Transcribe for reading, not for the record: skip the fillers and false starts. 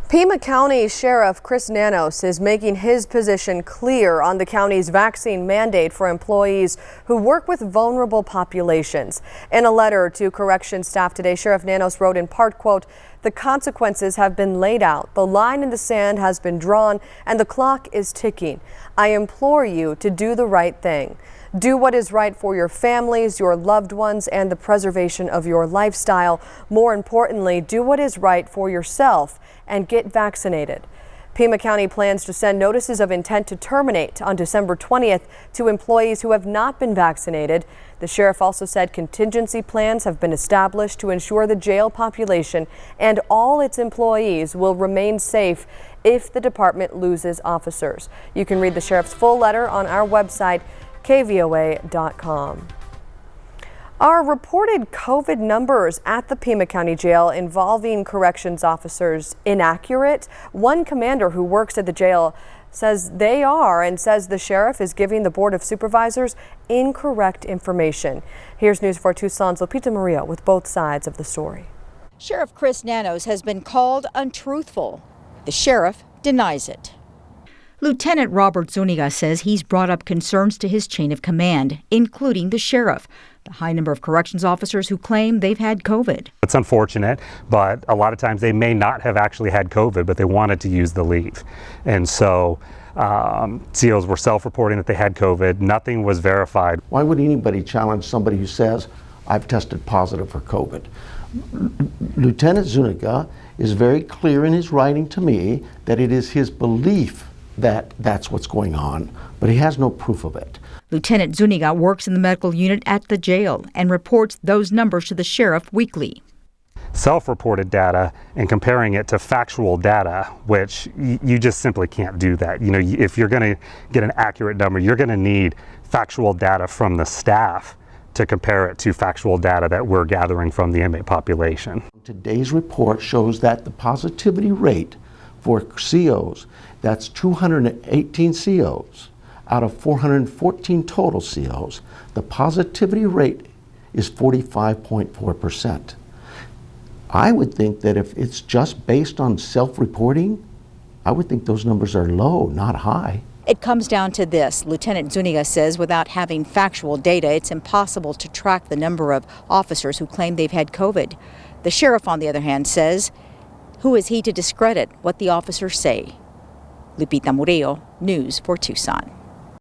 Pima County Sheriff Chris Nanos is making his position clear on the county's vaccine mandate for employees who work with vulnerable populations. In a letter to corrections staff today, Sheriff Nanos wrote in part, quote, "The consequences have been laid out, the line in the sand has been drawn, and the clock is ticking. I implore you to do the right thing. Do what is right for your families, your loved ones, and the preservation of your lifestyle. More importantly, do what is right for yourself and get vaccinated." Pima County plans to send notices of intent to terminate on December 20th to employees who have not been vaccinated. The sheriff also said contingency plans have been established to ensure the jail population and all its employees will remain safe if the department loses officers. You can read the sheriff's full letter on our website, KVOA.com. Are reported COVID numbers at the Pima County Jail involving corrections officers inaccurate? One commander who works at the jail says they are and says the sheriff is giving the Board of Supervisors incorrect information. Here's News 4 Tucson's Lupita Murillo with both sides of the story. Sheriff Chris Nanos has been called untruthful. The sheriff denies it. Lieutenant Robert Zuniga says he's brought up concerns to his chain of command, including the sheriff, the high number of corrections officers who claim they've had COVID. It's unfortunate, but a lot of times they may not have actually had COVID, but they wanted to use the leave. And so COs were self-reporting that they had COVID. Nothing was verified. Why would anybody challenge somebody who says, "I've tested positive for COVID"? Lieutenant Zuniga is very clear in his writing to me that it is his belief that that's what's going on, but he has no proof of it. Lieutenant Zuniga works in the medical unit at the jail and reports those numbers to the sheriff weekly. Self-reported data and comparing it to factual data, which you just simply can't do that. You know, if you're going to get an accurate number, you're going to need factual data from the staff to compare it to factual data that we're gathering from the inmate population. Today's report shows that the positivity rate for COs, that's 218 COs out of 414 total COs, the positivity rate is 45.4%. I would think that if it's just based on self-reporting, I would think those numbers are low, not high. It comes down to this. Lieutenant Zuniga says without having factual data, it's impossible to track the number of officers who claim they've had COVID. The sheriff, on the other hand, says, who is he to discredit what the officers say? Lupita Murillo, News 4 Tucson.